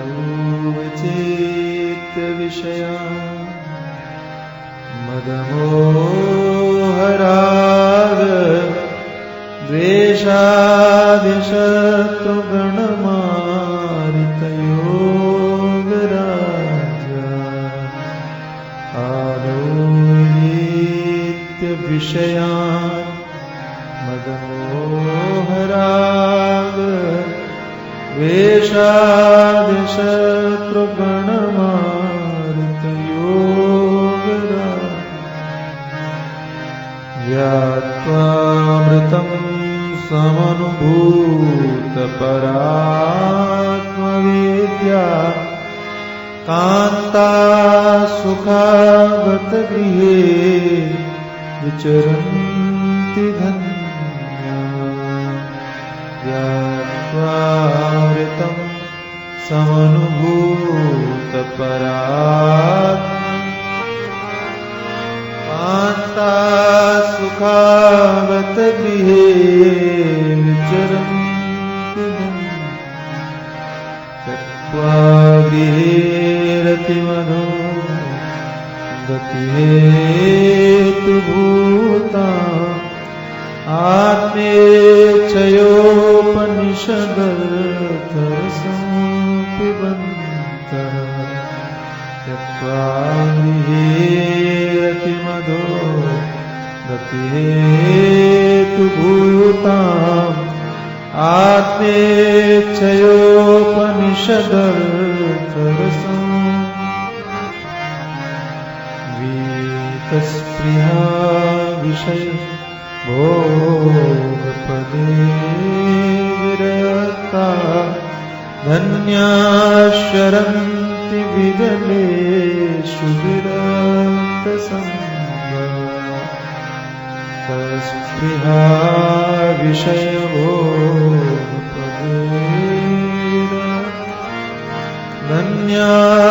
आदौचित विषया मदमोहराग द्वेषादिशत्रुगणमारितयोगराजा आदौचित विषयान् मदमोहराग द्वेषादिशत्रुगणमारितयोगराजा व्यात्वामृतं समनुभूतपरात्मविद्या कान्ता सुखावत गृहे विचरन्ति धन्या व्यात्वामृतं समनुभूतपरात्मविद्या कान्ता सुखावत गृहे विचरन्ति त्यक्त्वा गृहे रतिमनो गतिहेतुभूता आत्मेच्छयोपनिषदर्थरसं पिबन्तः त्यक्त्वा गृहे रतिमदो गतिहेतुभूताम् आत्मेच्छयोपनिषदर्थरसं वीतस्पृहा विषय भोगपदे विरक्ता धन्याशरन्ति विदलेषु विरक्तसङ्गा तस्पृहा विषयभोगपदे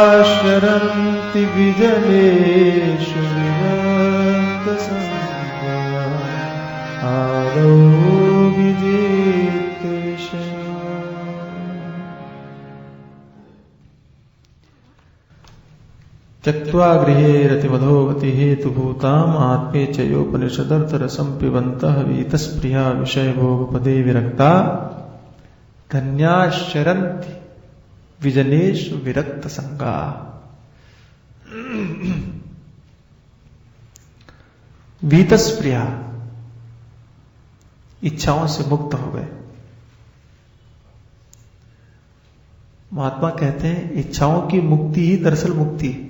धन्याशरन्ति विदलेषु विरक्तसङ्गा आदौ विजित विषया। त्यक्त्वा गृहे रतिमधो गतिहेतुभूताम् आत्मेच्छयोपनिषदर्थरसं पिबन्तः वीतस्पृहा विषयभोगपदे विरक्ता धन्याश्चरन्ति विजनेषु विरक्तसङ्गा। वीतस्पृहा इच्छाओं से मुक्त हो गए। महात्मा कहते हैं इच्छाओं की मुक्ति ही दरअसल मुक्ति है।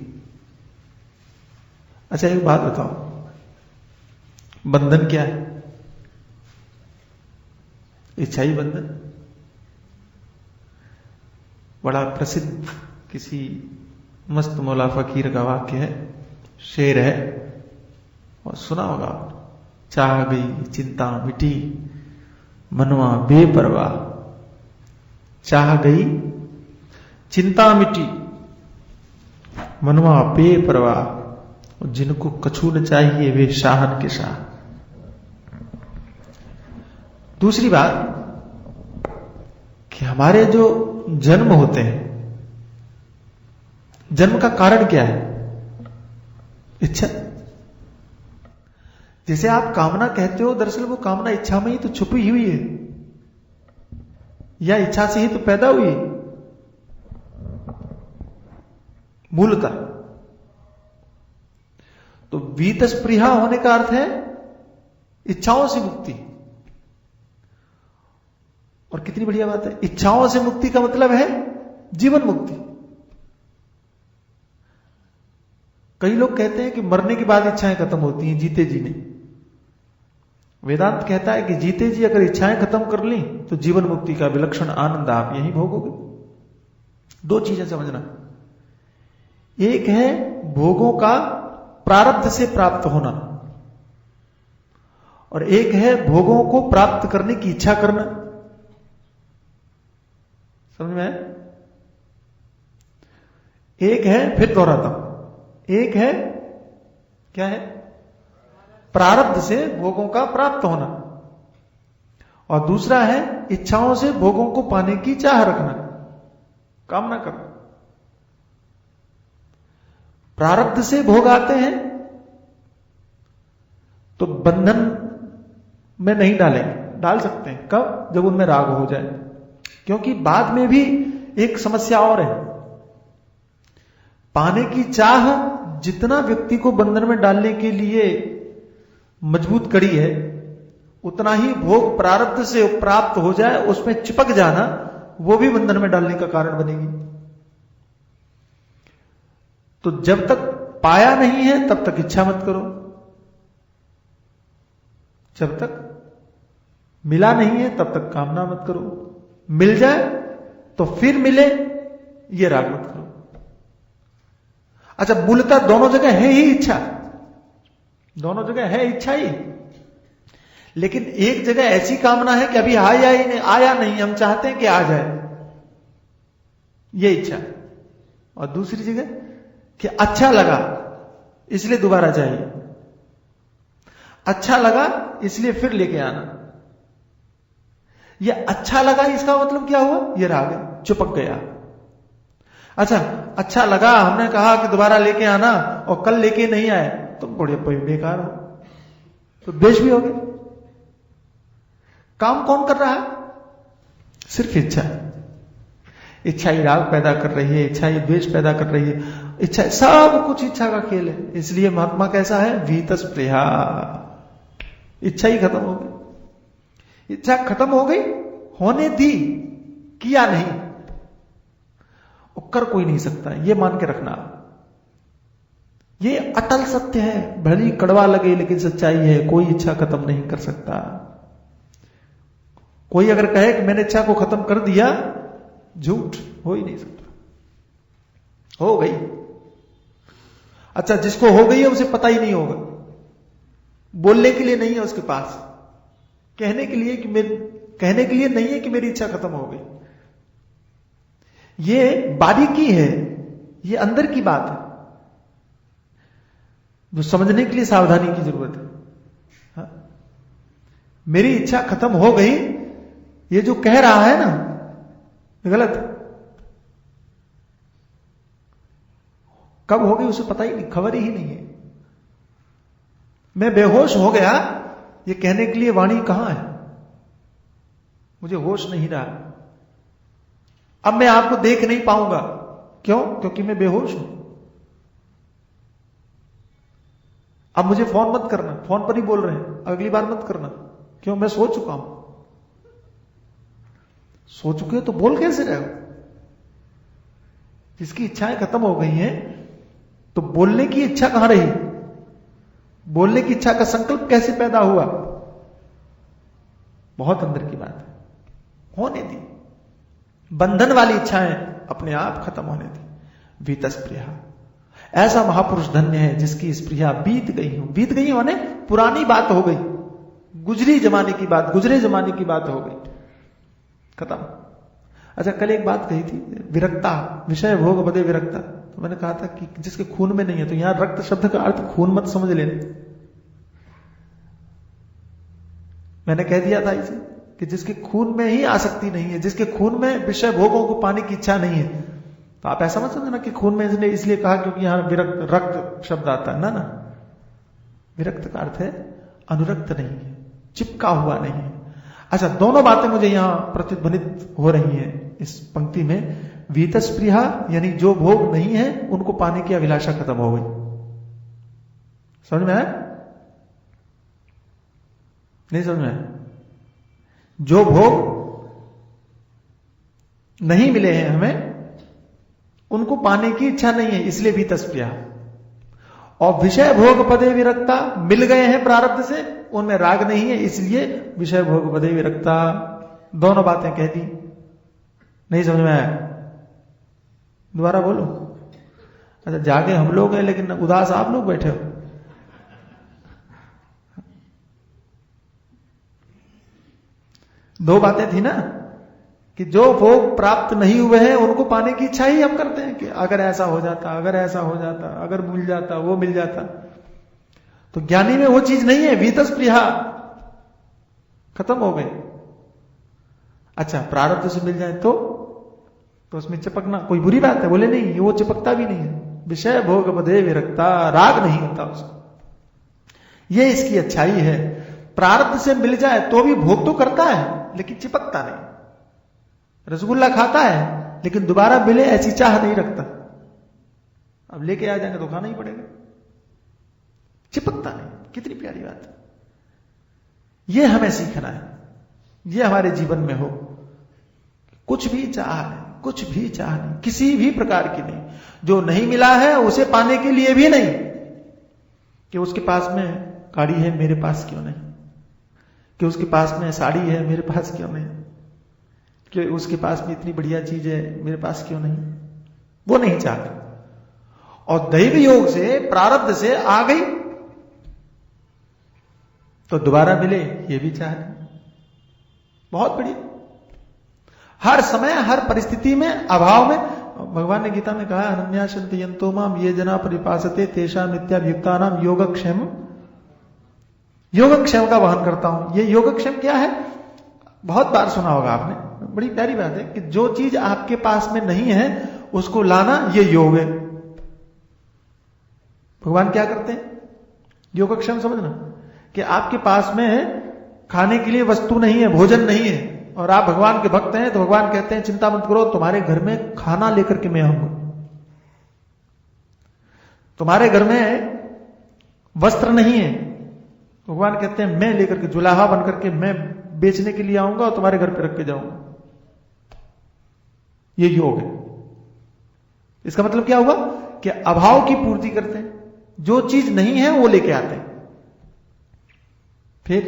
अच्छा एक बात बताओ, बंधन क्या है? इच्छा ही बंधन। बड़ा प्रसिद्ध किसी मस्त मौला फकीर का वाक्य है, शेर है और सुना होगा। चाह गई चिंता मिटी मनवा बेपरवाह, चाह गई चिंता मिटी मनवा बेपरवाह, जिनको कछु न चाहिए वे शाहन के शाह। दूसरी बात कि हमारे जो जन्म होते हैं, जन्म का कारण क्या है? इच्छा। जैसे आप कामना कहते हो, दरअसल वो कामना इच्छा में ही तो छुपी हुई है, या इच्छा से ही तो पैदा हुई मूलतः। तो वीतस्पृहा होने का अर्थ है इच्छाओं से मुक्ति। और कितनी बढ़िया बात है, इच्छाओं से मुक्ति का मतलब है जीवन मुक्ति। कई लोग कहते हैं कि मरने के बाद इच्छाएं खत्म होती हैं, जीते जी नहीं। वेदांत कहता है कि जीते जी अगर इच्छाएं खत्म कर ली तो जीवन मुक्ति का विलक्षण आनंद आप यहीं भोगोगे। दो चीजें समझना, एक है भोगों का प्रारब्ध से प्राप्त होना, और एक है भोगों को प्राप्त करने की इच्छा करना। समझ में आया? एक है, फिर दोहराता हूं, एक है क्या है? प्रारब्ध से भोगों का प्राप्त होना, और दूसरा है इच्छाओं से भोगों को पाने की चाह रखना। कामना करो। प्रारब्ध से भोग आते हैं तो बंधन में नहीं डालेंगे, डाल सकते हैं कब? जब उनमें राग हो जाए। क्योंकि बाद में भी एक समस्या और है, पाने की चाह जितना व्यक्ति को बंधन में डालने के लिए मजबूत कड़ी है, उतना ही भोग प्रारब्ध से प्राप्त हो जाए, उसमें चिपक जाना, वो भी बंधन में डालने का कारण बनेगी। तो जब तक पाया नहीं है तब तक इच्छा मत करो, जब तक मिला नहीं है तब तक कामना मत करो, मिल जाए तो फिर मिले ये राग मत करो। अच्छा, मूलतः दोनों जगह है ही इच्छा, दोनों जगह है इच्छा ही, लेकिन एक जगह ऐसी कामना है कि अभी आया नहीं, हम चाहते हैं कि आ जाए, ये इच्छा। और दूसरी जगह कि अच्छा लगा इसलिए दोबारा चाहिए, अच्छा लगा इसलिए फिर लेके आना। ये अच्छा लगा इसका मतलब क्या हुआ? ये राग है, चिपक गया। अच्छा, अच्छा लगा, हमने कहा कि दोबारा लेके आना और कल लेके नहीं आए तो बड़े बेकार हो, तो द्वेष भी हो गए। काम कौन कर रहा है? सिर्फ इच्छा। इच्छा ही राग पैदा कर रही है, इच्छा ही द्वेष पैदा कर रही है, इच्छा, सब कुछ इच्छा का खेल है। इसलिए महात्मा कैसा है? वीतस्पृहा, इच्छा ही खत्म हो गई। इच्छा खत्म हो गई, होने दी, किया नहीं, कर कोई नहीं सकता, ये मान के रखना। ये अटल सत्य है, भली कड़वा लगे लेकिन सच्चाई है। कोई इच्छा खत्म नहीं कर सकता। कोई अगर कहे कि मैंने इच्छा को खत्म कर दिया, झूठ, हो ही नहीं सकता। हो गई। अच्छा, जिसको हो गई है उसे पता ही नहीं होगा, बोलने के लिए नहीं है उसके पास, कहने के लिए नहीं है कि मेरी इच्छा खत्म हो गई। ये बारीकी है, ये अंदर की बात है जो समझने के लिए सावधानी की जरूरत है। हाँ? मेरी इच्छा खत्म हो गई, ये जो कह रहा है ना, ये गलत है। कब हो गई उसे पता ही नहीं, खबर ही नहीं है। मैं बेहोश हो गया, ये कहने के लिए वाणी कहां है? मुझे होश नहीं रहा। अब मैं आपको देख नहीं पाऊंगा, क्यों? क्योंकि मैं बेहोश हूं। अब मुझे फोन मत करना, फोन पर ही बोल रहे हैं, अगली बार मत करना, क्यों? मैं सो चुका हूं। सो चुके हो तो बोल कैसे रहे हो? जिसकी इच्छाएं खत्म हो गई हैं, तो बोलने की इच्छा कहां रही? बोलने की इच्छा का संकल्प कैसे पैदा हुआ? बहुत अंदर की बात है। होने दी, बंधन वाली इच्छाएं अपने आप खत्म होने दी। वीतस्पृहा, ऐसा महापुरुष धन्य है जिसकी स्पृहा बीत गई हो। बीत गई होने पुरानी बात हो गई, गुजरे जमाने की बात हो गई, खत्म। अच्छा, कल एक बात कही थी, विरक्ता, विषय भोग बदे विरक्ता। तो मैंने कहा था कि जिसके खून में नहीं है, तो यहां रक्त शब्द का अर्थ खून मत समझ लेना। मैंने कह दिया था इसे कि जिसके खून में ही आसक्ति नहीं है, जिसके खून में विषय भोगों को पाने की इच्छा नहीं है, तो आप ऐसा मत समझना कि खून में इसने इसलिए कहा क्योंकि यहां विरक्त, रक्त शब्द आता है ना। विरक्त का अर्थ है अनुरक्त नहीं है, चिपका हुआ नहीं है। अच्छा, दोनों बातें मुझे यहां प्रतिध्वनित हो रही हैं इस पंक्ति में। वीतस्पृहा यानी जो भोग नहीं है उनको पाने की अभिलाषा खत्म हो गई। समझ में आया? नहीं समझ में आया? जो भोग नहीं मिले हैं हमें, उनको पाने की इच्छा नहीं है, इसलिए वीतस्पृहा। और विषय भोग पदे विरक्ता, मिल गए हैं प्रारब्ध से, उनमें राग नहीं है, इसलिए विषय भोग पदे विरक्ता। दोनों बातें कह दी। नहीं समझ में आया? दोबारा बोलो। अच्छा, जागे हम लोग हैं लेकिन उदास आप लोग बैठे हो। दो बातें थी ना, कि जो भोग प्राप्त नहीं हुए हैं उनको पाने की इच्छा ही हम करते हैं कि अगर ऐसा हो जाता, अगर ऐसा हो जाता, अगर मिल जाता, वो मिल जाता। तो ज्ञानी में वो चीज नहीं है, वीतस्पृहा, खत्म हो गई। अच्छा, प्रारब्ध से मिल जाए तो तो उसमें चिपकना कोई बुरी बात है? बोले नहीं, वो चिपकता भी नहीं है। विषय भोग पदे विरक्ता, राग नहीं होता उसको। ये इसकी अच्छाई है। प्रारब्ध से मिल जाए तो भी भोग तो करता है लेकिन चिपकता नहीं। रसगुल्ला खाता है लेकिन दोबारा मिले ऐसी चाह नहीं रखता। अब लेके आ जाएंगे तो खाना ही पड़ेगा। चिपकता नहीं। कितनी प्यारी बात है। ये हमें सीखना है, ये हमारे जीवन में हो। कुछ भी चाह नहीं, कुछ भी चाह नहीं, किसी भी प्रकार की नहीं। जो नहीं मिला है उसे पाने के लिए भी नहीं कि उसके पास में गाड़ी है मेरे पास क्यों नहीं, कि उसके पास में साड़ी है मेरे पास क्यों नहीं, कि उसके पास में इतनी बढ़िया चीज है मेरे पास क्यों नहीं, वो नहीं चाहता। और दैव योग से, प्रारब्ध से आ गई तो दोबारा मिले ये भी चाह नहीं। बहुत बढ़िया। हर समय, हर परिस्थिति में, अभाव में। भगवान ने गीता में कहा, अनन्यासन्ति यन्तो माम ये जना परिपासते तेषां नित्याभियुक्तानां योगक्षेम। योगक्षेम का वहन करता हूं। ये योगक्षेम क्या है? बहुत बार सुना होगा आपने। बड़ी प्यारी बात है कि जो चीज आपके पास में नहीं है उसको लाना, ये योग है। भगवान क्या करते हैं? योगक्षेम समझना कि आपके पास में खाने के लिए वस्तु नहीं है, भोजन नहीं है, और आप भगवान के भक्त हैं, तो भगवान कहते हैं चिंता मत करो, तुम्हारे घर में खाना लेकर के मैं आऊंगा। तुम्हारे घर में वस्त्र नहीं है, भगवान कहते हैं मैं लेकर के, जुलाहा बनकर के मैं बेचने के लिए आऊंगा और तुम्हारे घर पे रख के जाऊंगा। ये योग है। इसका मतलब क्या हुआ कि अभाव की पूर्ति करते हैं, जो चीज नहीं है वो लेके आते हैं। फिर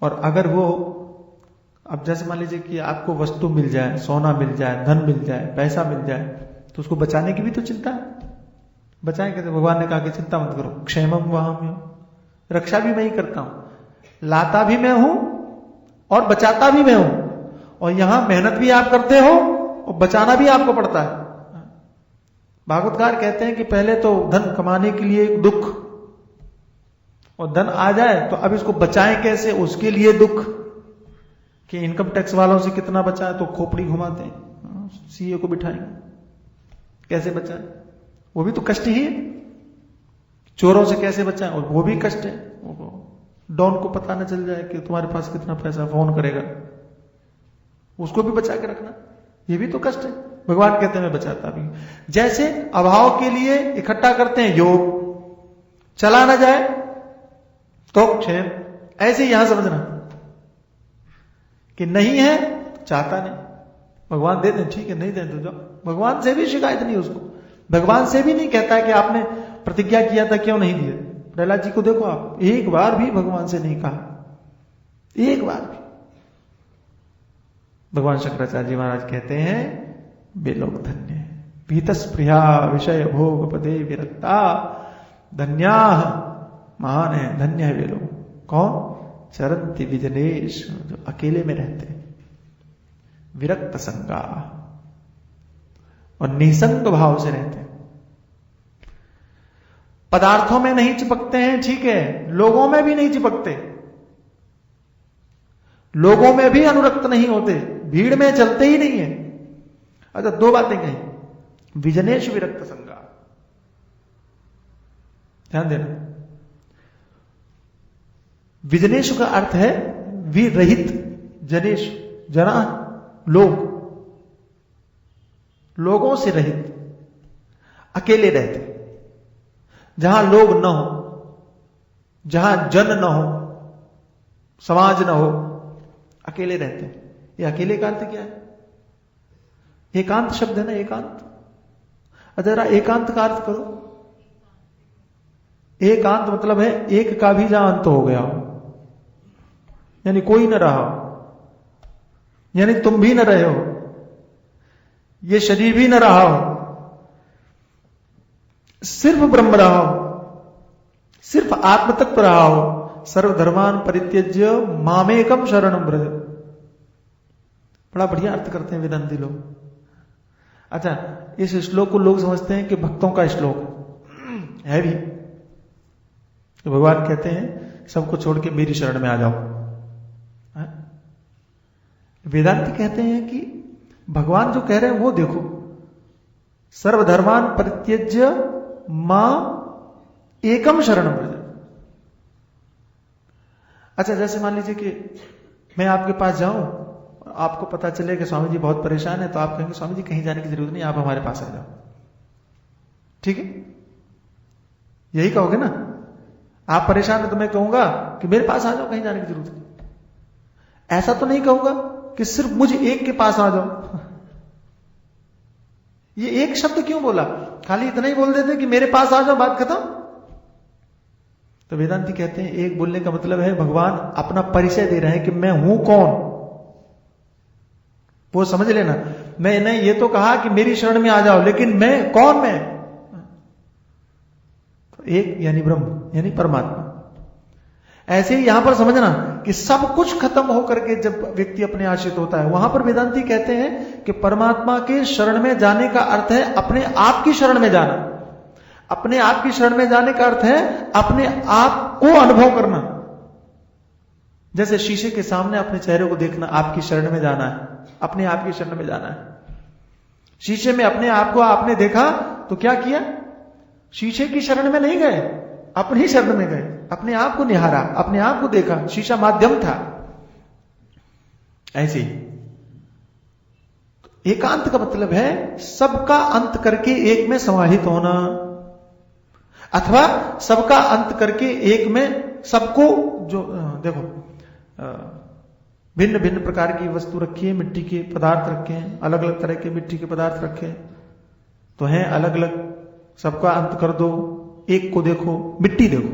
और अगर वो, अब जैसे मान लीजिए कि आपको वस्तु मिल जाए, सोना मिल जाए, धन मिल जाए, पैसा मिल जाए, तो उसको बचाने की भी तो चिंता है। बचाएं कैसे? भगवान ने कहा कि चिंता मत करो, क्षेमम वहाम्य, रक्षा भी मैं ही करता हूं, लाता भी मैं हूं और बचाता भी मैं हूं। और यहां मेहनत भी आप करते हो और बचाना भी आपको पड़ता है। भागवतकार कहते हैं कि पहले तो धन कमाने के लिए दुख, और धन आ जाए तो अब इसको बचाएं कैसे, उसके लिए दुख, कि इनकम टैक्स वालों से कितना बचाए, तो खोपड़ी घुमाते हैं, सीए को बिठाएंगे, कैसे बचाए, वो भी तो कष्ट ही है। चोरों से कैसे बचाएं, और वो भी कष्ट है। डॉन को पता न चल जाए कि तुम्हारे पास कितना पैसा, फोन करेगा, उसको भी बचा के रखना, ये भी तो कष्ट है। भगवान कहते हैं मैं बचाता भी। जैसे अभाव के लिए इकट्ठा करते हैं योग, चला ना जाए तो क्षेम, ऐसे यहां समझना कि नहीं है तो चाहता नहीं, भगवान दे दें ठीक है, नहीं दें तो जाओ। भगवान से भी शिकायत नहीं उसको, भगवान से भी नहीं कहता है कि आपने प्रतिज्ञा किया था क्यों नहीं दिया। प्रहलाद जी को देखो आप, एक बार भी भगवान से नहीं कहा, एक बार भी। भगवान शंकराचार्य जी महाराज कहते हैं वे लोग धन्य है, पीतस्प्रिया विषय भोग पदे विरक्ता धन्या, महान है, धन्य है वे लोग। कौन? चरंति विजनेश, जो अकेले में रहते हैं, विरक्त संगा, और निसंग भाव से रहते हैं। पदार्थों में नहीं चिपकते हैं, ठीक है, लोगों में भी नहीं चिपकते, लोगों में भी अनुरक्त नहीं होते, भीड़ में चलते ही नहीं है। अच्छा, दो बातें कही, विजनेश विरक्त संगा, ध्यान देना। विजनेश का अर्थ है विरहित, जनेश जना, लोग, लोगों से रहित, अकेले रहते, जहां लोग न हो, जहां जन न हो, समाज न हो, अकेले रहते हैं। ये अकेले का अर्थ क्या है? एकांत शब्द है ना, एकांत। जरा एकांत का अर्थ करो। एकांत मतलब है एक का भी जहां अंत हो गया हो, यानी कोई न रहा हो, यानी तुम भी न रहे हो, ये शरीर भी न रहा हो, सिर्फ ब्रह्म रहा हो, सिर्फ आत्म तत्व रहा हो। सर्वधर्मान परित्यज्य मामेकम शरणम व्रज। बड़ा बढ़िया अर्थ करते हैं वेदांती लोग। अच्छा, इस श्लोक को लोग समझते हैं कि भक्तों का श्लोक है भी, तो भगवान कहते हैं सबको छोड़ के मेरी शरण में आ जाओ। वेदांती कहते हैं कि भगवान जो कह रहे हैं वो देखो, सर्वधर्मान परित्यज्य मां एकम शरणम व्रज। अच्छा, जैसे मान लीजिए कि मैं आपके पास जाऊं, आपको पता चले कि स्वामी जी बहुत परेशान है, तो आप कहेंगे स्वामी जी कहीं जाने की जरूरत नहीं, आप हमारे पास आ जाओ, ठीक है? यही कहोगे ना? आप परेशान है तो मैं कहूंगा कि मेरे पास आ जाओ, कहीं जाने की जरूरत नहीं। ऐसा तो नहीं कहूंगा कि सिर्फ मुझे एक के पास आ जाओ। ये एक शब्द क्यों बोला? खाली इतना ही बोल देते कि मेरे पास आ जाओ, बात खत्म। तो वेदांती कहते हैं एक बोलने का मतलब है भगवान अपना परिचय दे रहे हैं कि मैं हूं कौन, वो समझ लेना। मैंने ये तो कहा कि मेरी शरण में आ जाओ, लेकिन मैं कौन? मैं तो एक यानी ब्रह्म यानी परमात्मा। ऐसे ही यहां पर समझना कि सब कुछ खत्म होकर के जब व्यक्ति अपने आश्रित होता है, वहां पर वेदांती कहते हैं कि परमात्मा के शरण में जाने का अर्थ है अपने आप की शरण में जाना। अपने आप की शरण में जाने का अर्थ है अपने आप को अनुभव करना। जैसे शीशे के सामने अपने चेहरे को देखना, आपकी शरण में जाना है, अपने आप की शरण में जाना है। शीशे में अपने आप को आपने देखा तो क्या किया? शीशे की शरण में नहीं गए, अपनी शरण में गए, अपने आप को निहारा, अपने आप को देखा, शीशा माध्यम था। ऐसे ही एकांत का मतलब है सबका अंत करके एक में समाहित होना, अथवा सबका अंत करके एक में सबको, जो देखो भिन्न भिन्न प्रकार की वस्तु रखी है, मिट्टी के पदार्थ रखे हैं, अलग अलग तरह के मिट्टी के पदार्थ रखे हैं, तो हैं अलग अलग, सबका अंत कर दो, एक को देखो, मिट्टी देखो।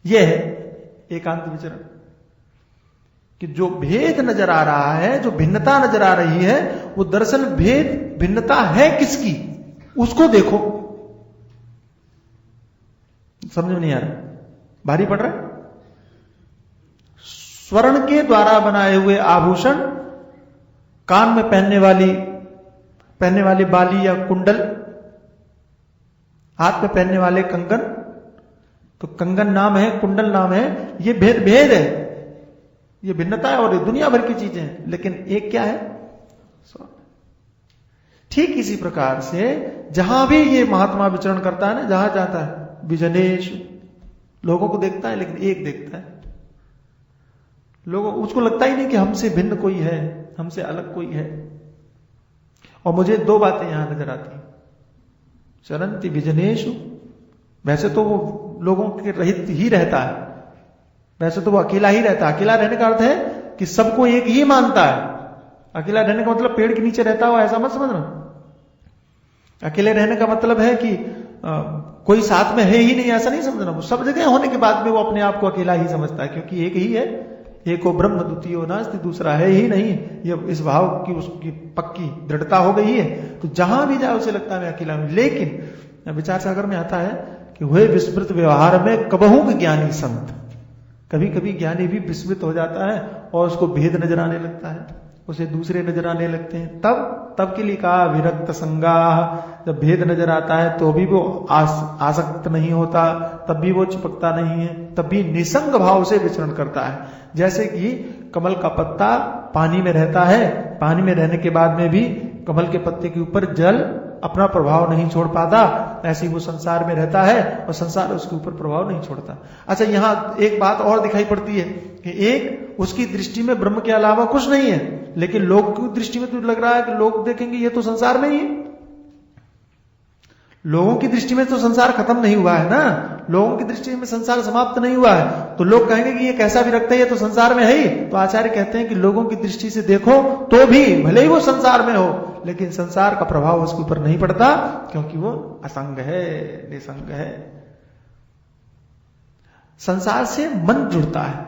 यह है एकांत विचरण, कि जो भेद नजर आ रहा है, जो भिन्नता नजर आ रही है, वो दरअसल भेद भिन्नता है किसकी, उसको देखो। समझ में नहीं आ रहा? भारी पड़ रहा है? स्वर्ण के द्वारा बनाए हुए आभूषण, कान में पहनने वाली बाली या कुंडल, हाथ में पहनने वाले कंगन, तो कंगन नाम है, कुंडल नाम है, ये भेद है, ये भिन्नता है, और ये दुनिया भर की चीजें हैं, लेकिन एक क्या है? स्वर्ण। ठीक इसी प्रकार से जहां भी ये महात्मा विचरण करता है ना, जहां जाता है, विजनेश, लोगों को देखता है लेकिन एक देखता है। लोगों उसको लगता ही नहीं कि हमसे भिन्न कोई है, हमसे अलग कोई है। और मुझे दो बातें यहां नजर आती हैं। चरंती विजनेशु, वैसे तो वो लोगों के रहित ही रहता है, वैसे तो वो अकेला ही रहता है। अकेला रहने का अर्थ है कि सबको एक ही मानता है। अकेला रहने का मतलब पेड़ के नीचे रहता हो ऐसा मत समझना। अकेले रहने का मतलब है कि कोई साथ में है ही नहीं, ऐसा नहीं समझना। वो सब जगह होने के बाद में वो अपने आप को अकेला ही समझता है, क्योंकि एक ही है, एको ब्रह्म द्वितीयो नास्ति, दूसरा है ही नहीं। ये इस भाव की उसकी पक्की दृढ़ता हो गई है, तो जहां भी जाए उसे लगता है मैं अकेला हूं। लेकिन विचार सागर में आता है कि हुए विस्मृत व्यवहार में कबहू ज्ञानी संत, कभी कभी ज्ञानी भी विस्मृत हो जाता है और उसको भेद नजर आने लगता है, उसे दूसरे नजर आने लगते हैं। तब के लिए कहा विरक्त संगाह, जब भेद नजर आता है तो भी वो आसक्त नहीं होता, तब भी वो चिपकता नहीं है, तब भी निसंग भाव से विचरण करता है। जैसे कि कमल का पत्ता पानी में रहता है, पानी में रहने के बाद में भी कमल के पत्ते के ऊपर जल अपना प्रभाव नहीं छोड़ पाता, ऐसे ही वो संसार में रहता है और संसार उसके ऊपर प्रभाव नहीं छोड़ता। अच्छा, यहां एक बात और दिखाई पड़ती है कि एक उसकी दृष्टि में ब्रह्म के अलावा कुछ नहीं है, लेकिन लोग की दृष्टि में तो लग रहा है कि लोग देखेंगे ये तो संसार में ही है। लोगों की दृष्टि में तो संसार खत्म नहीं हुआ है ना, लोगों की दृष्टि में संसार समाप्त नहीं हुआ है, तो लोग कहेंगे कि ये कैसा भी रखता है, ये तो संसार में है ही। तो आचार्य कहते हैं कि लोगों की दृष्टि से देखो तो भी भले ही वो संसार में हो, लेकिन संसार का प्रभाव उसके ऊपर नहीं पड़ता, क्योंकि वो असंग है, निसंग है। संसार से मन जुड़ता है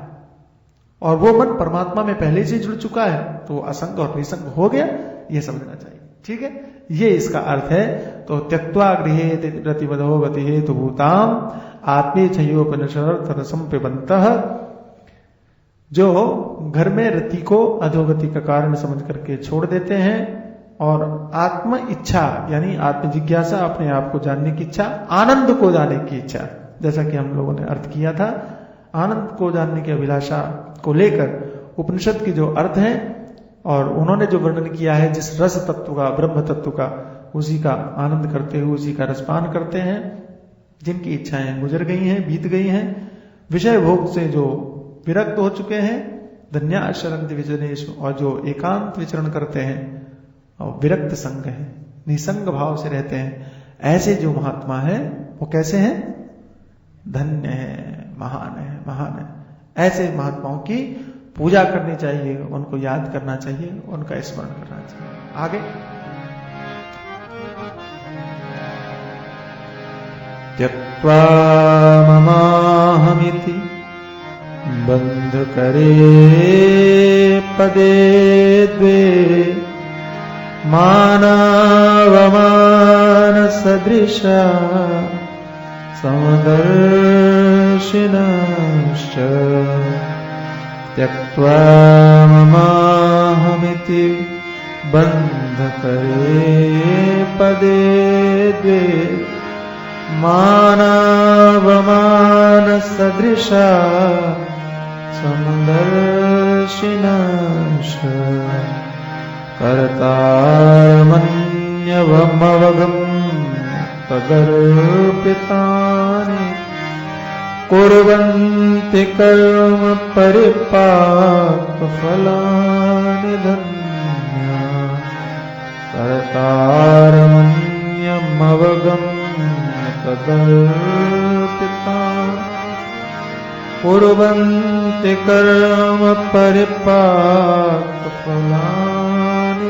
और वो मन परमात्मा में पहले से जुड़ चुका है, तो वो असंग और निसंग हो गया, ये समझना चाहिए। ठीक है, ये इसका अर्थ है। तो त्यक्त्वा गृहे प्रतिवधो गति हेतु भूताम आत्मे छयोपनिषद रसम पिबंतः, जो घर में रति को अधोगति का कारण समझ करके छोड़ देते हैं और आत्म इच्छा यानी आत्म जिज्ञासा, अपने आप को जानने की इच्छा, आनंद को जानने की इच्छा, जैसा कि हम लोगों ने अर्थ किया था, आनंद को जानने की अभिलाषा को लेकर उपनिषद के जो अर्थ हैं और उन्होंने जो वर्णन किया है जिस रस तत्व का, ब्रह्म तत्व का, उसी का आनंद करते हुए उसी का रसपान करते हैं। जिनकी इच्छाएं गुजर गई हैं, बीत गई हैं, विषय भोग से जो विरक्त हो चुके हैं, धन्या शरंति विजनेश, और जो एकांत विचरण करते हैं और विरक्त संग है, निसंग भाव से रहते हैं, ऐसे जो महात्मा है वो कैसे हैं? धन्य है, महान है, महान है। ऐसे महात्माओं की पूजा करनी चाहिए, उनको याद करना चाहिए, उनका स्मरण करना चाहिए। आगे त्यक्त्वा ममाहमिति बंध करे पदे द्वे मानावमान सदृशा समदर्शिनश्च त्यक्त्वा ममाहमिति बंध करे पदे द्वे मानावमान सदृशा समदर्शिनश्च कर्तारमन्यवमवगम् तदर्पितानि कुर्वन्ति कर्म परिपाकफलानि धन्या कर्तारमन्यमवगम् तदर्पितानि कुर्वन्ति कर्म परिपाकफलानि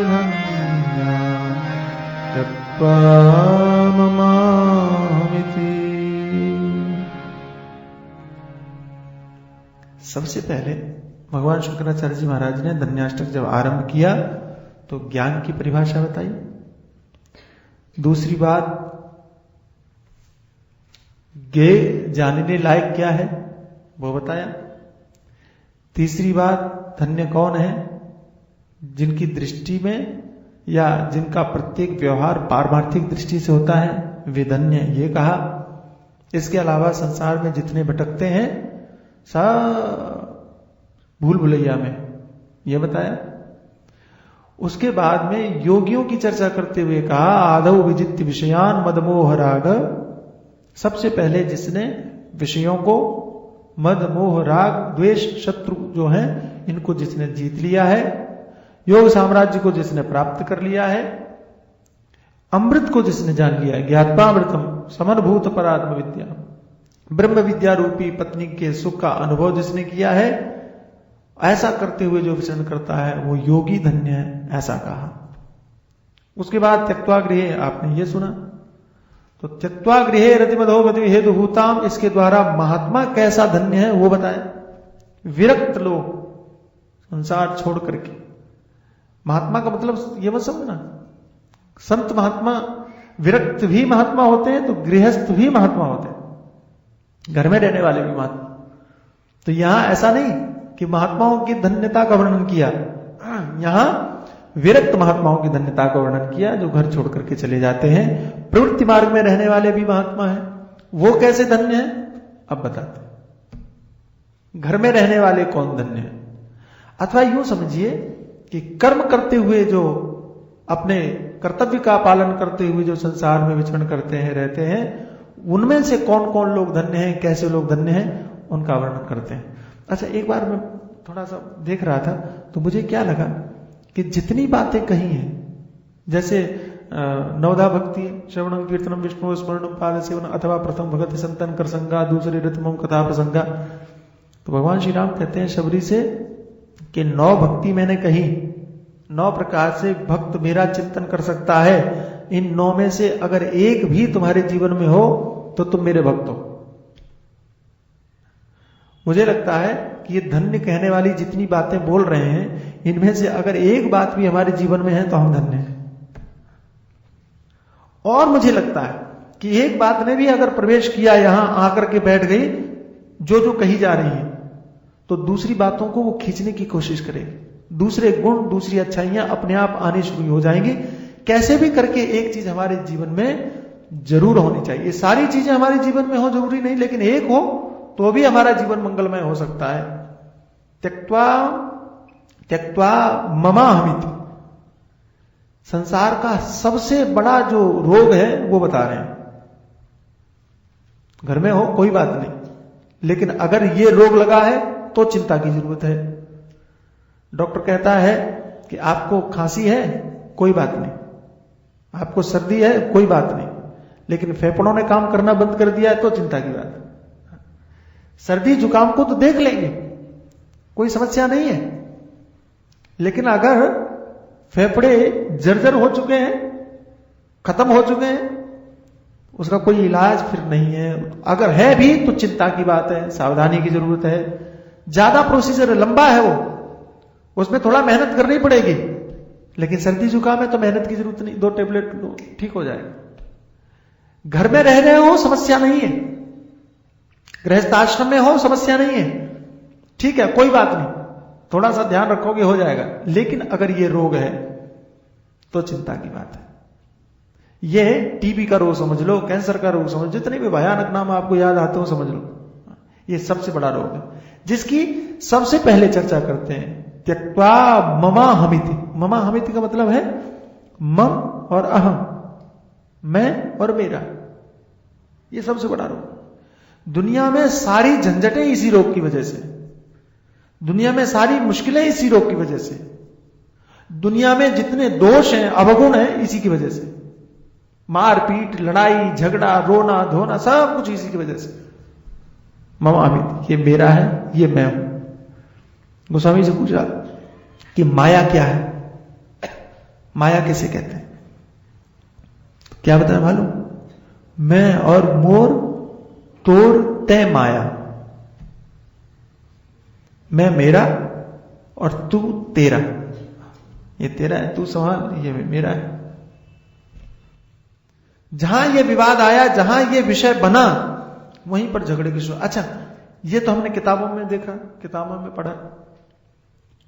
धन्या त्यक्त्वा ममाहमिति। सबसे पहले भगवान शंकराचार्य जी महाराज ने धन्याष्टक जब आरंभ किया तो ज्ञान की परिभाषा बताई। दूसरी बात, गे जानने लायक क्या है वो बताया। तीसरी बात, धन्य कौन है? जिनकी दृष्टि में या जिनका प्रत्येक व्यवहार पारमार्थिक दृष्टि से होता है वे धन्य, ये कहा। इसके अलावा संसार में जितने भटकते हैं सब भूल भुलैया में, यह बताया। उसके बाद में योगियों की चर्चा करते हुए कहा, आदौ विजित्य विषयान मदमोह राग। सबसे पहले जिसने विषयों को, मद मोह राग द्वेष शत्रु जो है, इनको जिसने जीत लिया है, योग साम्राज्य को जिसने प्राप्त कर लिया है, अमृत को जिसने जान लिया है, ज्ञात्वामृतम समनुभूत परात्म विद्या, ब्रह्म विद्या रूपी पत्नी के सुख का अनुभव जिसने किया है, ऐसा करते हुए जो विचरण करता है वो योगी धन्य है, ऐसा कहा। उसके बाद त्यक्त्वा गृहे, आपने ये सुना, तो त्यक्त्वा गृहे रतिमधो गति हेतु भूताम, इसके द्वारा महात्मा कैसा धन्य है वो बताया। विरक्त लोग संसार छोड़ करके, महात्मा का मतलब ये मत समझना, संत महात्मा विरक्त भी महात्मा होते हैं तो गृहस्थ भी महात्मा होते हैं, घर में रहने वाले भी महात्मा। तो यहां ऐसा नहीं कि महात्माओं की धन्यता का वर्णन किया, यहां विरक्त महात्माओं की धन्यता का वर्णन किया जो घर छोड़ करके चले जाते हैं। प्रवृत्ति मार्ग में रहने वाले भी महात्मा हैं, वो कैसे धन्य है अब बताते हैं। घर में रहने वाले कौन धन्य है? अथवा यूं समझिए कि कर्म करते हुए जो अपने कर्तव्य का पालन करते हुए जो संसार में विचरण करते हैं, रहते हैं, उनमें से कौन कौन लोग धन्य हैं, कैसे लोग धन्य हैं, उनका वर्णन करते हैं। अच्छा, एक बार मैं थोड़ा सा देख रहा था तो मुझे क्या लगा कि जितनी बातें कही हैं, जैसे नवधा भक्ति, श्रवणम कीर्तनम विष्णु स्मरणम पाद सेवन, अथवा प्रथम भगत संतन कर संगा, दूसरे ऋतमम कथा प्रसंगा, तो भगवान श्री राम कहते हैं शबरी से कि 9 भक्ति मैंने कही, 9 प्रकार से भक्त मेरा चिंतन कर सकता है, इन 9 में से अगर एक भी तुम्हारे जीवन में हो तो तुम मेरे भक्त हो। मुझे लगता है कि ये धन्य कहने वाली जितनी बातें बोल रहे हैं, इनमें से अगर एक बात भी हमारे जीवन में है तो हम धन्य हैं। और मुझे लगता है कि एक बात ने भी अगर प्रवेश किया, यहां आकर के बैठ गई, जो कही जा रही है, तो दूसरी बातों को वो खींचने की कोशिश करेगी, दूसरे गुण, दूसरी अच्छाइयां अपने आप आनी शुरू हो जाएंगी। कैसे भी करके एक चीज हमारे जीवन में जरूर होनी चाहिए। सारी चीजें हमारे जीवन में हो जरूरी नहीं, लेकिन एक हो तो भी हमारा जीवन मंगलमय हो सकता है। त्यक्त्वा त्यक्त्वा ममाहमिति। संसार का सबसे बड़ा जो रोग है वो बता रहे हैं। घर में हो कोई बात नहीं, लेकिन अगर ये रोग लगा है तो चिंता की जरूरत है। डॉक्टर कहता है कि आपको खांसी है, कोई बात नहीं, आपको सर्दी है, कोई बात नहीं, लेकिन फेफड़ों ने काम करना बंद कर दिया है तो चिंता की बात है। सर्दी जुकाम को तो देख लेंगे, कोई समस्या नहीं है, लेकिन अगर फेफड़े जर्जर हो चुके हैं, खत्म हो चुके हैं, उसका कोई इलाज फिर नहीं है। अगर है भी तो चिंता की बात है, सावधानी की जरूरत है। ज्यादा प्रोसीजर लंबा है वो, उसमें थोड़ा मेहनत करनी पड़ेगी, लेकिन सर्दी जुकाम है तो मेहनत की जरूरत नहीं, 2 टेबलेट लो, ठीक हो जाएगा। घर में रह रहे हो समस्या नहीं है, गृहस्थ आश्रम में हो समस्या नहीं है, ठीक है, कोई बात नहीं, थोड़ा सा ध्यान रखोगे हो जाएगा। लेकिन अगर ये रोग है तो चिंता की बात है। ये टीबी का रोग समझ लो, कैंसर का रोग समझ लो, जितने भी भयानक नाम आपको याद आते हो समझ लो, ये सबसे बड़ा रोग है, जिसकी सबसे पहले चर्चा करते हैं। त्यक्त्वा ममाहमिति। ममाहमिति का मतलब है मम और अहम, मैं और मेरा। ये सबसे बड़ा रोग। दुनिया में सारी झंझटें इसी रोग की वजह से, दुनिया में सारी मुश्किलें इसी रोग की वजह से, दुनिया में जितने दोष हैं, अवगुण हैं, इसी की वजह से। मारपीट, लड़ाई, झगड़ा, रोना धोना, सब कुछ इसी की वजह से। ममाहमिति, ये मेरा है, ये मैं हूं। गोस्वामी से पूछा कि माया क्या है, माया किसे कहते हैं? क्या बताया मालूम? मैं और मोर तोर तय माया। मैं मेरा और तू तेरा। ये तेरा है, तू संभाल, ये मेरा है। जहां ये विवाद आया, जहां ये विषय बना, वहीं पर झगड़े की शुरुआत। अच्छा, ये तो हमने किताबों में देखा, किताबों में पढ़ा।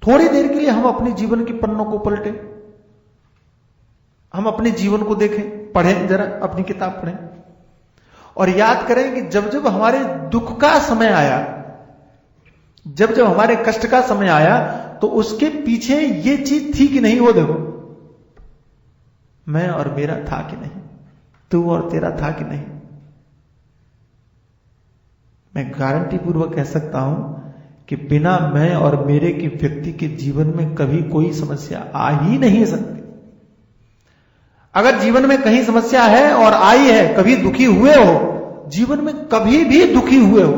थोड़ी देर के लिए हम अपने जीवन के पन्नों को पलटे, हम अपने जीवन को देखें, पढ़ें, जरा अपनी किताब पढ़ें और याद करें कि जब जब हमारे दुख का समय आया, जब जब हमारे कष्ट का समय आया, तो उसके पीछे ये चीज थी कि नहीं, वो देखो। मैं और मेरा था कि नहीं, तू और तेरा था कि नहीं। मैं गारंटी पूर्वक कह सकता हूं कि बिना मैं और मेरे के व्यक्ति के जीवन में कभी कोई समस्या आ ही नहीं सकती। अगर जीवन में कहीं समस्या है और आई है, कभी दुखी हुए हो, जीवन में कभी भी दुखी हुए हो,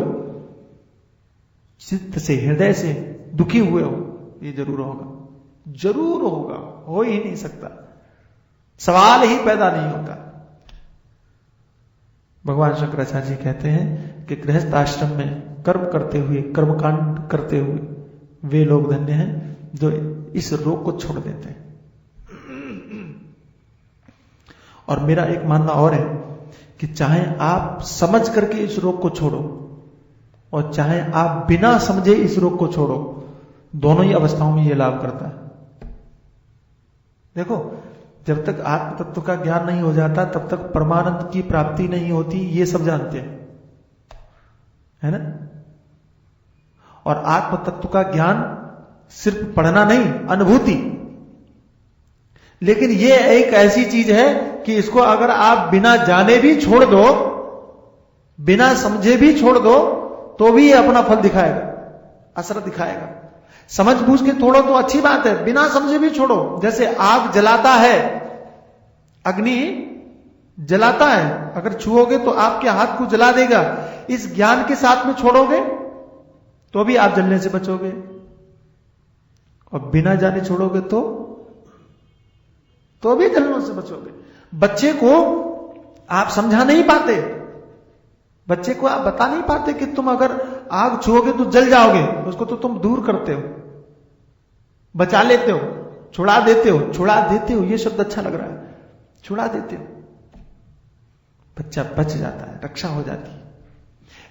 चित्त से, हृदय से दुखी हुए हो, ये जरूर होगा, जरूर होगा, हो ही नहीं सकता, सवाल ही पैदा नहीं होता। भगवान शंकराचार्य जी कहते हैं कि गृहस्थ आश्रम में कर्म करते हुए, कर्मकांड करते हुए वे लोग धन्य हैं जो इस रोग को छोड़ देते हैं। और मेरा एक मानना और है कि चाहे आप समझ करके इस रोग को छोड़ो और चाहे आप बिना समझे इस रोग को छोड़ो, दोनों ही अवस्थाओं में यह लाभ करता है। देखो, जब तक आत्म तत्व का ज्ञान नहीं हो जाता तब तक परमानंद की प्राप्ति नहीं होती, ये सब जानते हैं, है ना। और आत्म तत्व का ज्ञान सिर्फ पढ़ना नहीं, अनुभूति। लेकिन ये एक ऐसी चीज है कि इसको अगर आप बिना जाने भी छोड़ दो, बिना समझे भी छोड़ दो, तो भी ये अपना फल दिखाएगा, असर दिखाएगा। समझ बूझ के छोड़ो तो अच्छी बात है, बिना समझे भी छोड़ो। जैसे आग जलाता है, अग्नि जलाता है, अगर छुओगे तो आपके हाथ को जला देगा। इस ज्ञान के साथ में छोड़ोगे तो भी आप जलने से बचोगे, और बिना जाने छोड़ोगे तो भी जलने से बचोगे। बच्चे को आप समझा नहीं पाते, बच्चे को आप बता नहीं पाते कि तुम अगर आग छुओगे तो जल जाओगे, उसको तो तुम दूर करते हो, बचा लेते हो, छुड़ा देते हो। छुड़ा देते हो, ये शब्द अच्छा लग रहा है, छुड़ा देते हो, बच्चा बच जाता है, रक्षा हो जाती है।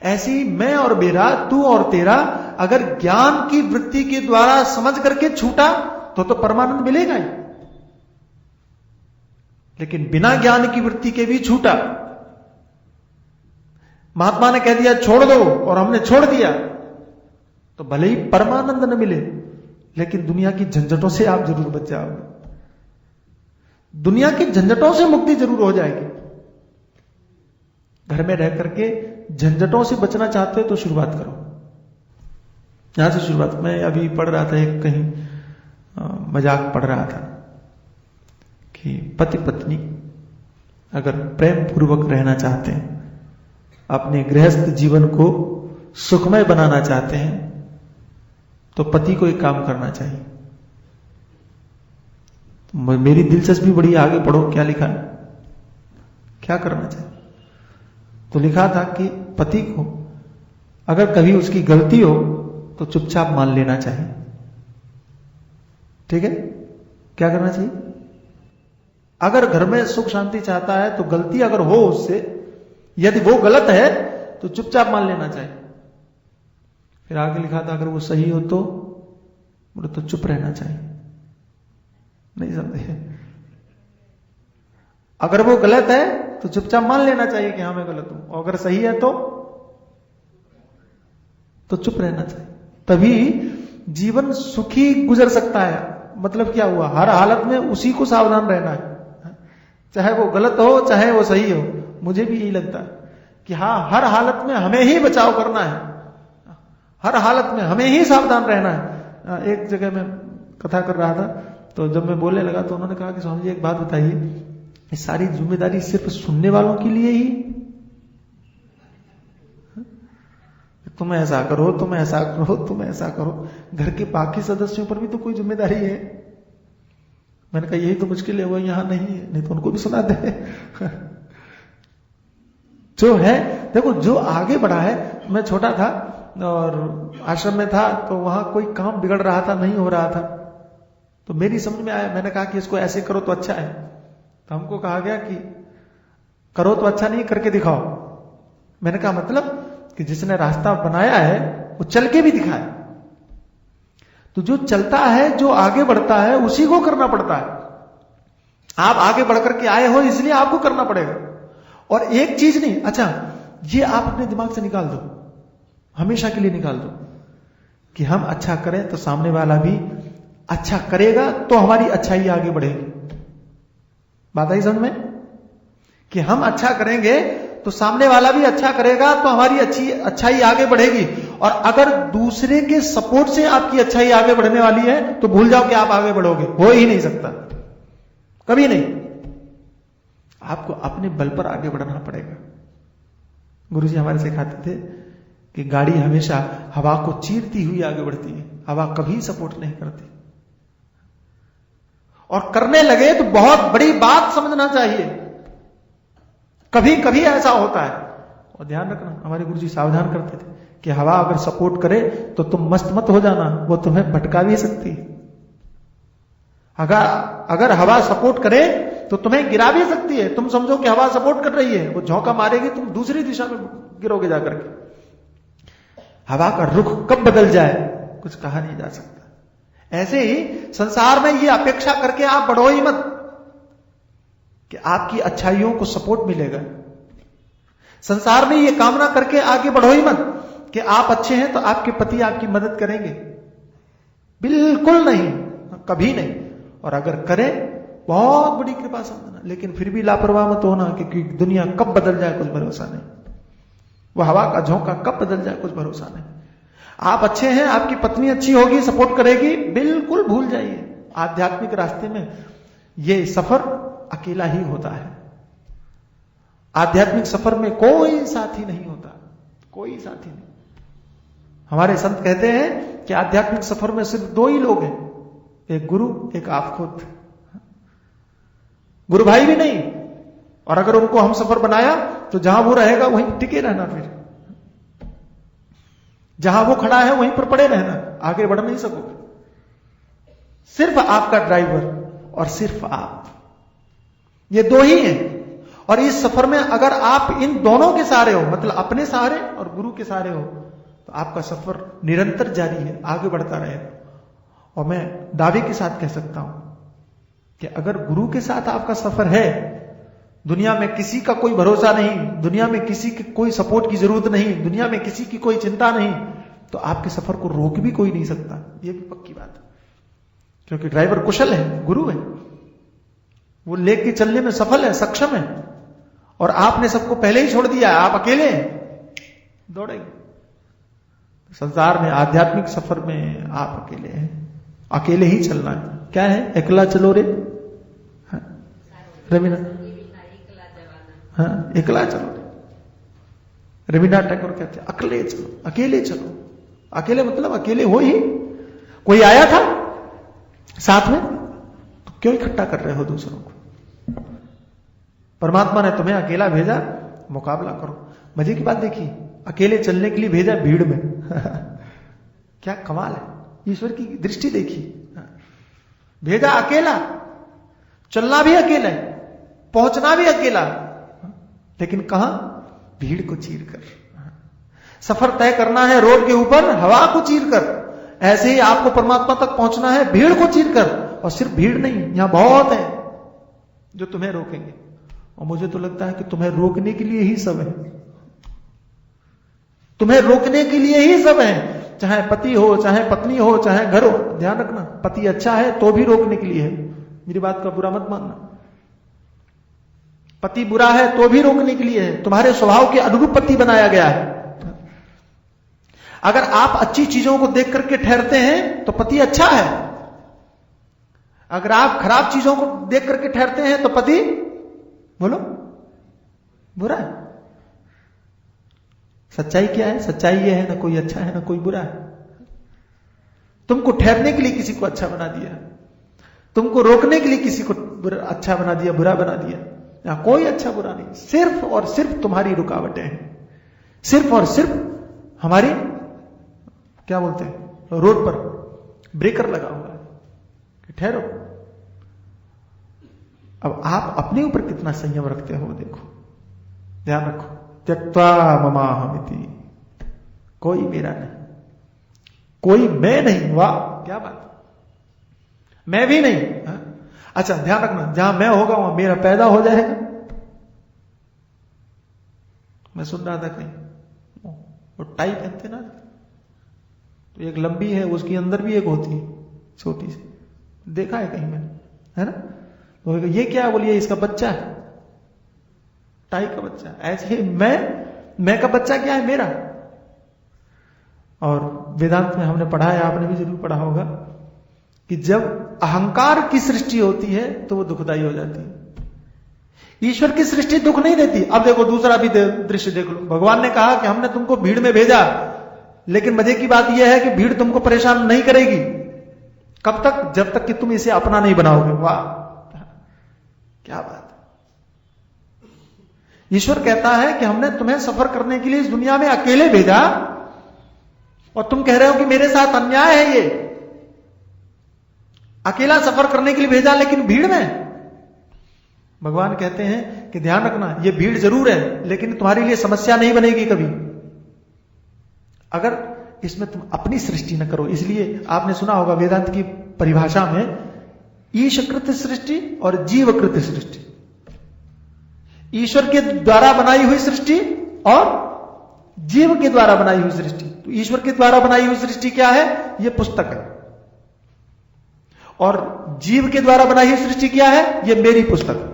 ऐसी मैं और मेरा, तू और तेरा अगर ज्ञान की वृत्ति के द्वारा समझ करके छूटा तो परमानंद मिलेगा ही, लेकिन बिना ज्ञान की वृत्ति के भी छूटा, महात्मा ने कह दिया छोड़ दो और हमने छोड़ दिया, तो भले ही परमानंद न मिले लेकिन दुनिया की झंझटों से आप जरूर बच जाओगे। दुनिया की झंझटों से मुक्ति जरूर हो जाएगी। घर में रह करके झंझटों से बचना चाहते हो तो शुरुआत करो, यहां से शुरुआत। मैं अभी पढ़ रहा था, एक कहीं मजाक पढ़ रहा था कि पति पत्नी अगर प्रेम पूर्वक रहना चाहते हैं, अपने गृहस्थ जीवन को सुखमय बनाना चाहते हैं, तो पति को एक काम करना चाहिए। तो मेरी दिलचस्पी बड़ी, आगे पढ़ो क्या लिखा है, क्या करना चाहिए। तो लिखा था कि पति को अगर कभी उसकी गलती हो तो चुपचाप मान लेना चाहिए। ठीक है, क्या करना चाहिए? अगर घर में सुख शांति चाहता है तो गलती अगर हो उससे, यदि वो गलत है तो चुपचाप मान लेना चाहिए। फिर आगे लिखा था अगर वो सही हो तो बोले तो चुप रहना चाहिए। नहीं समझे? अगर वो गलत है तो चुपचाप मान लेना चाहिए कि हाँ मैं गलत हूं, और अगर सही है तो चुप रहना चाहिए। तभी जीवन सुखी गुजर सकता है। मतलब क्या हुआ, हर हालत में उसी को सावधान रहना है, चाहे वो गलत हो चाहे वो सही हो। मुझे भी यही लगता है कि हाँ, हर हालत में हमें ही बचाव करना है, हर हालत में हमें ही सावधान रहना है। एक जगह मैं कथा कर रहा था, तो जब मैं बोलने लगा तो उन्होंने कहा कि स्वामी जी एक बात बताइए, ये सारी जिम्मेदारी सिर्फ सुनने वालों के लिए ही, तुम ऐसा करो, तुम ऐसा करो, तुम ऐसा करो, घर के बाकी सदस्यों पर भी तो कोई जिम्मेदारी है। मैंने कहा यही तो मुश्किल है, वो यहां नहीं है, नहीं तो उनको भी सुना दे। जो है देखो, जो आगे बढ़ा है। मैं छोटा था और आश्रम में था, तो वहां कोई काम बिगड़ रहा था, नहीं हो रहा था, तो मेरी समझ में आया, मैंने कहा कि इसको ऐसे करो तो अच्छा है। तो हमको कहा गया कि करो तो अच्छा नहीं, करके दिखाओ। मैंने कहा मतलब कि जिसने रास्ता बनाया है वो चल के भी दिखाए। तो जो चलता है, जो आगे बढ़ता है, उसी को करना पड़ता है। आप आगे बढ़ करके आए हो इसलिए आपको करना पड़ेगा। और एक चीज नहीं, अच्छा ये आप अपने दिमाग से निकाल दो, हमेशा के लिए निकाल दो कि हम अच्छा करें तो सामने वाला भी अच्छा करेगा, तो हमारी अच्छाई आगे बढ़ेगी। बात आई समझ में? कि हम अच्छा करेंगे तो सामने वाला भी अच्छा करेगा, तो हमारी अच्छाई आगे बढ़ेगी। और अगर दूसरे के सपोर्ट से आपकी अच्छाई आगे बढ़ने वाली है तो भूल जाओ कि आप आगे बढ़ोगे, हो ही नहीं सकता, कभी नहीं। आपको अपने बल पर आगे बढ़ना पड़ेगा। गुरुजी हमारे सिखाते थे कि गाड़ी हमेशा हवा को चीरती हुई आगे बढ़ती है, हवा कभी सपोर्ट नहीं करती। और करने लगे तो बहुत बड़ी बात समझना चाहिए, कभी कभी ऐसा होता है। और ध्यान रखना, हमारे गुरुजी सावधान करते थे कि हवा अगर सपोर्ट करे तो तुम मस्त मत हो जाना, वो तुम्हें भटका भी सकती है। अगर हवा सपोर्ट करे तो तुम्हें गिरा भी सकती है। तुम समझो कि हवा सपोर्ट कर रही है, वो झोंका मारेगी, तुम दूसरी दिशा में गिरोगे जाकर के। हवा का रुख कब बदल जाए कुछ कहा नहीं जा सकता। ऐसे ही संसार में ये अपेक्षा करके आप बढ़ो ही मत कि आपकी अच्छाइयों को सपोर्ट मिलेगा। संसार में ये कामना करके आगे बढ़ो ही मत कि आप अच्छे हैं तो आपके पति आपकी मदद करेंगे, बिल्कुल नहीं, कभी नहीं। और अगर करें बहुत बड़ी कृपा समझना, लेकिन फिर भी लापरवाह मत होना, क्योंकि दुनिया कब बदल जाए कुछ भरोसा नहीं, वह हवा का झोंका कब बदल जाए कुछ भरोसा नहीं। आप अच्छे हैं, आपकी पत्नी अच्छी होगी, सपोर्ट करेगी, बिल्कुल भूल जाइए। आध्यात्मिक रास्ते में ये सफर अकेला ही होता है। आध्यात्मिक सफर में कोई साथी नहीं होता, कोई साथी नहीं। हमारे संत कहते हैं कि आध्यात्मिक सफर में सिर्फ दो ही लोग हैं, एक गुरु, एक आप खुद। गुरु भाई भी नहीं। और अगर उनको हम सफर बनाया तो जहां वो रहेगा वहीं टिके रहना, फिर जहां वो खड़ा है वहीं पर पड़े रहना, आगे बढ़ नहीं सकोगे। सिर्फ आपका ड्राइवर और सिर्फ आप, ये दो ही हैं। और इस सफर में अगर आप इन दोनों के सहारे हो, मतलब अपने सहारे और गुरु के सहारे हो, तो आपका सफर निरंतर जारी है, आगे बढ़ता रहेगा। और मैं दावे के साथ कह सकता हूं कि अगर गुरु के साथ आपका सफर है, दुनिया में किसी का कोई भरोसा नहीं, दुनिया में किसी की कोई सपोर्ट की जरूरत नहीं, दुनिया में किसी की कोई चिंता नहीं, तो आपके सफर को रोक भी कोई नहीं सकता। यह भी पक्की बात है। क्योंकि ड्राइवर कुशल है, गुरु है, वो लेके चलने में सफल है, सक्षम है, और आपने सबको पहले ही छोड़ दिया, आप अकेले हैं, दौड़ेंगे। संसार में, आध्यात्मिक सफर में आप अकेले हैं, अकेले ही चलना है। क्या है? एकला चलो रे, रविन्द्रनाथ, हाँ, एकला चलो रे। रविन्द्रनाथ टैगोर कहते हैं अकेले चलो, अकेले चलो। अकेले मतलब अकेले हो ही। कोई आया था साथ में, तो क्यों इकट्ठा कर रहे हो दूसरों को? परमात्मा ने तुम्हें अकेला भेजा, मुकाबला करो। मजे की बात देखिए, अकेले चलने के लिए भेजा भीड़ में क्या कमाल है, ईश्वर की दृष्टि देखिए। भेजा अकेला, चलना भी अकेला है, पहुंचना भी अकेला, लेकिन कहां? भीड़ को चीर कर। सफर तय करना है रोड के ऊपर, हवा को चीर कर। ऐसे ही आपको परमात्मा तक पहुंचना है भीड़ को चीर कर। और सिर्फ भीड़ नहीं, यहां बहुत है जो तुम्हें रोकेंगे, और मुझे तो लगता है कि तुम्हें रोकने के लिए ही सब है। तुम्हें रोकने के लिए ही सब है, चाहे पति हो, चाहे पत्नी हो, चाहे घर हो। ध्यान रखना, पति अच्छा है तो भी रोकने के लिए है, मेरी बात का बुरा मत मानना। पति बुरा है तो भी रोकने के लिए है, तुम्हारे स्वभाव के अनुरूप पति बनाया गया है। अगर आप अच्छी चीजों को देख करके ठहरते हैं तो पति अच्छा है, अगर आप खराब चीजों को देख करके ठहरते हैं तो पति, बोलो, बुरा है। सच्चाई क्या है? सच्चाई यह है, ना कोई अच्छा है ना कोई बुरा है। तुमको ठहरने के लिए किसी को अच्छा बना दिया, तुमको रोकने के लिए किसी को अच्छा बना दिया, बुरा बना दिया। यहां कोई अच्छा बुरा नहीं, सिर्फ और सिर्फ तुम्हारी रुकावटें हैं, सिर्फ और सिर्फ हमारी, क्या बोलते हैं, रोड पर ब्रेकर लगा हुआ है कि ठहरो। अब आप अपने ऊपर कितना संयम रखते हो देखो, ध्यान रखो। त्यक्त्वा ममाहमिति, कोई मेरा नहीं, कोई मैं नहीं। वाह क्या बात, मैं भी नहीं। हा? अच्छा ध्यान रखना, जहां मैं होगा वहां मेरा पैदा हो जाएगा। मैं सुन रहा था कहीं, वो टाई पहनते ना, तो एक लंबी है, उसके अंदर भी एक होती है छोटी सी, देखा है कहीं मैंने, है ना? तो ये क्या है? बोलिए इसका बच्चा है, टाई का बच्चा। ऐसे मैं का बच्चा क्या है? मेरा। और वेदांत में हमने पढ़ा है, आपने भी जरूर पढ़ा होगा, कि जब अहंकार की सृष्टि होती है तो वो दुखदाई हो जाती है। ईश्वर की सृष्टि दुख नहीं देती। अब देखो दूसरा भी दृश्य देख लो, भगवान ने कहा कि हमने तुमको भीड़ में भेजा, लेकिन मजे की बात यह है कि भीड़ तुमको परेशान नहीं करेगी। कब तक? जब तक कि तुम इसे अपना नहीं बनाओगे। वाह क्या बात। ईश्वर कहता है कि हमने तुम्हें सफर करने के लिए इस दुनिया में अकेले भेजा, और तुम कह रहे हो कि मेरे साथ अन्याय है। ये अकेला सफर करने के लिए भेजा, लेकिन भीड़ में। भगवान कहते हैं कि ध्यान रखना, ये भीड़ जरूर है, लेकिन तुम्हारे लिए समस्या नहीं बनेगी कभी, अगर इसमें तुम अपनी सृष्टि न करो। इसलिए आपने सुना होगा वेदांत की परिभाषा में ईशकृत सृष्टि और जीवकृत सृष्टि, ईश्वर के द्वारा बनाई हुई सृष्टि और जीव के द्वारा बनाई हुई सृष्टि। तो ईश्वर के द्वारा बनाई हुई सृष्टि क्या है? यह पुस्तक है। और जीव के द्वारा बनाई हुई सृष्टि क्या है? यह मेरी पुस्तक है।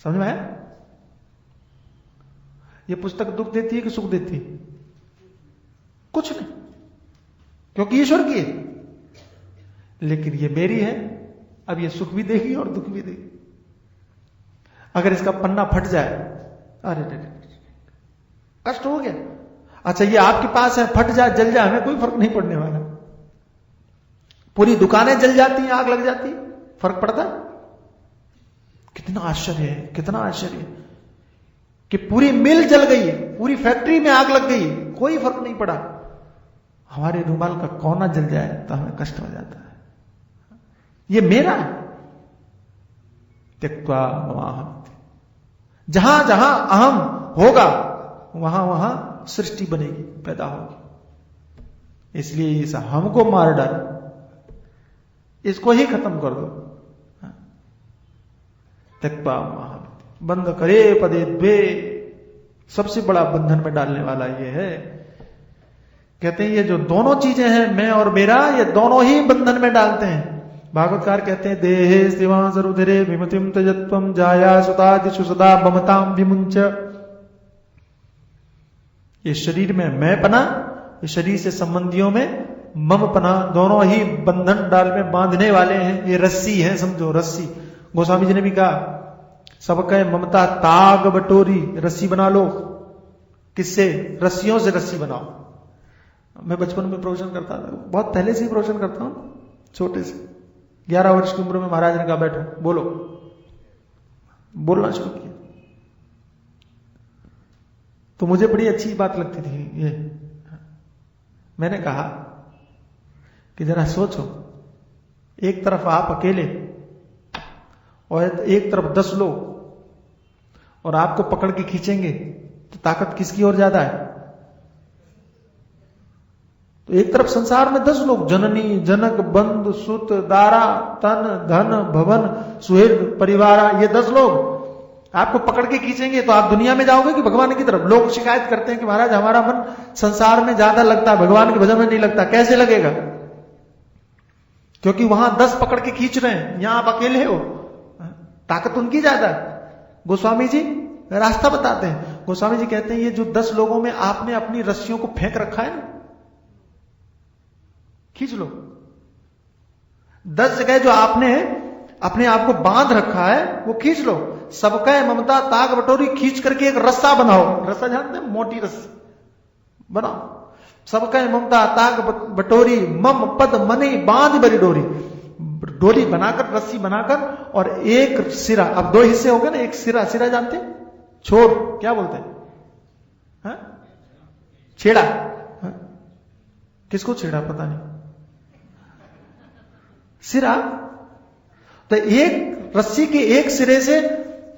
समझ में आया? यह पुस्तक दुख देती है कि सुख देती है? कुछ नहीं, क्योंकि ईश्वर की है। लेकिन यह मेरी है, अब यह सुख भी देगी और दुख भी देगी। अगर इसका पन्ना फट जाए, अरे कष्ट हो गया। अच्छा ये आपके पास है, फट जाए, जल जाए, हमें कोई फर्क नहीं पड़ने वाला। पूरी दुकानें जल जाती हैं, आग लग जाती है, फर्क पड़ता है? कितना आश्चर्य है, कितना आश्चर्य है कि पूरी मिल जल गई है, पूरी फैक्ट्री में आग लग गई, कोई फर्क नहीं पड़ा। हमारे रुमाल का कोना जल जाए तो हमें कष्ट हो जाता है। ये मेरा है। त्यक्त्वा ममाहमिति, जहां जहां अहम होगा वहां वहां सृष्टि बनेगी, पैदा होगी। इसलिए इस हम को मार डाल, इसको ही खत्म कर दो। त्यक्त्वा ममाहमिति, बंद करे पदे द्वे। सबसे बड़ा बंधन में डालने वाला यह है कहते हैं ये जो दोनों चीजें हैं, मैं और मेरा, ये दोनों ही बंधन में डालते हैं। भागवतकार कहते हैं देहे शिवांस रुधिरे विमतिम तजत्वम जाया सुतादिषु सदा ममताम विमुंच। ये शरीर में मैं पना, ये शरीर से संबंधियों में मम पना, दोनों ही बंधन डाल में बांधने वाले हैं। ये रस्सी है, समझो रस्सी। गोस्वामी जी ने भी कहा सबका ममता ताग बटोरी, रस्सी बना लो। किससे? रस्सियों से रस्सी बनाओ। मैं बचपन में प्रवचन करता था, बहुत पहले से ही प्रवचन करता हूं, छोटे से 11 वर्ष की उम्र में महाराज ने कहा बैठो बोलो, बोलना शुरू किया। तो मुझे बड़ी अच्छी बात लगती थी ये। मैंने कहा कि जरा सोचो, एक तरफ आप अकेले और एक तरफ 10 लोग, और आपको पकड़ के खींचेंगे तो ताकत किसकी ओर ज्यादा है? तो एक तरफ संसार में 10 लोग, जननी जनक बंधु सुत दारा तन धन भवन सुहृद परिवारा, ये 10 लोग आपको पकड़ के खींचेंगे तो आप दुनिया में जाओगे कि भगवान की तरफ? लोग शिकायत करते हैं कि महाराज हमारा मन संसार में ज्यादा लगता है, भगवान के भजन में नहीं लगता। कैसे लगेगा? क्योंकि वहां 10 पकड़ के खींच रहे हैं, यहां आप अकेले हो, ताकत उनकी ज्यादा है। गोस्वामी जी रास्ता बताते हैं। गोस्वामी जी कहते हैं ये जो 10 लोगों में आपने अपनी रस्सियों को फेंक रखा है ना, खींच लो। 10 जगह जो आपने अपने आप को बांध रखा है वो खींच लो। सबका ममता ताग बटोरी, खींच करके एक रस्सा बनाओ। रस्सा जानते हैं? मोटी रस्सी बनाओ। सबका ममता ताग बटोरी मम पद मनी बांध बरी डोरी, डोरी बनाकर, रस्सी बनाकर, और एक सिरा, अब 2 हिस्से हो गए ना, एक सिरा, सिरा जानते हैं? छोर क्या बोलते हैं? हा? छेड़ा। हा? किसको छेड़ा पता नहीं, सिरा। तो एक रस्सी के एक सिरे से,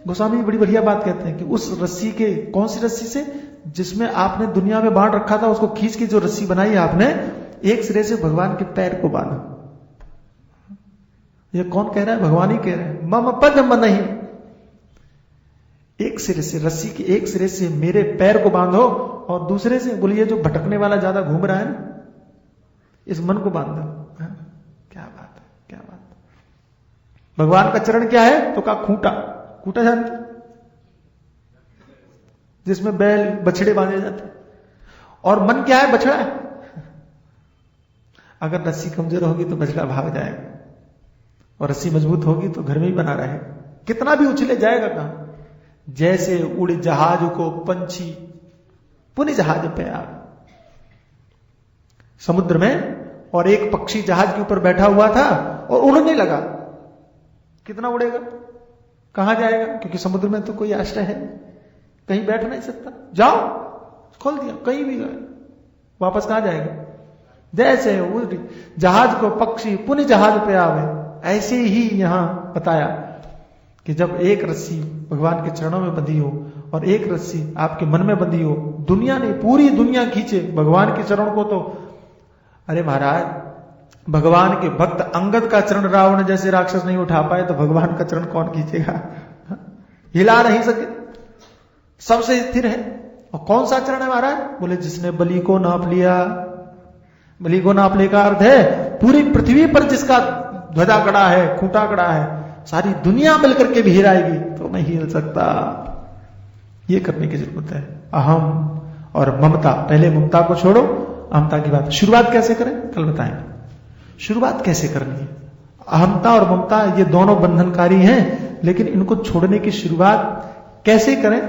गोस्वामी बड़ी बढ़िया बात कहते हैं कि उस रस्सी के, कौन सी रस्सी से? जिसमें आपने दुनिया में बांध रखा था, उसको खींच के जो रस्सी बनाई है आपने, एक सिरे से भगवान के पैर को बांधा। ये कौन कह रहा है? भगवान ही कह रहे हैं। मम पद नहीं, एक सिरे से, रस्सी के एक सिरे से मेरे पैर को बांधो, और दूसरे से बोलिए जो भटकने वाला ज्यादा घूम रहा है ना, इस मन को बांध दो। क्या बात है, क्या बात है। भगवान का चरण क्या है? तो कहा खूंटा। खूंटा जानते? जिसमें बैल बछड़े बांधे जाते। और मन क्या है? बछड़ा है। अगर रस्सी कमजोर होगी तो बछड़ा भाग जाएगा, और रस्सी मजबूत होगी तो घर में ही बना रहेगा। कितना भी उछले जाएगा कहां? जैसे उड़ जहाज को पंछी पुनः जहाज पे आ, समुद्र में, और एक पक्षी जहाज के ऊपर बैठा हुआ था और उड़ने लगा। कितना उड़ेगा? कहां जाएगा? क्योंकि समुद्र में तो कोई आश्रय है, कहीं बैठ नहीं सकता। जाओ, खोल दिया, कहीं भी गए, वापस कहां जाएगा? जैसे उड़ जहाज को पक्षी पुनः जहाज पे आवे, ऐसे ही यहां बताया कि जब एक रस्सी भगवान के चरणों में बंधी हो और एक रस्सी आपके मन में बंधी हो, दुनिया नहीं पूरी दुनिया खींचे भगवान के चरण को, तो अरे महाराज भगवान के भक्त अंगद का चरण रावण जैसे राक्षस नहीं उठा पाए, तो भगवान का चरण कौन खींचेगा? हिला नहीं सके, सबसे स्थिर है। और कौन सा चरण है महाराज? बोले जिसने बलि को नाप लिया। बलि को नापने का अर्थ है पूरी पृथ्वी पर जिसका ध्वजा गड़ा है, खूंटा गड़ा है, सारी दुनिया मिलकर के भी हिलाएगी तो नहीं हिल सकता। ये करने की जरूरत है। अहम और ममता, पहले ममता को छोड़ो, अहमता की बात। शुरुआत कैसे करें कल बताएंगे। शुरुआत कैसे करनी है? अहमता और ममता ये दोनों बंधनकारी हैं, लेकिन इनको छोड़ने की शुरुआत कैसे करें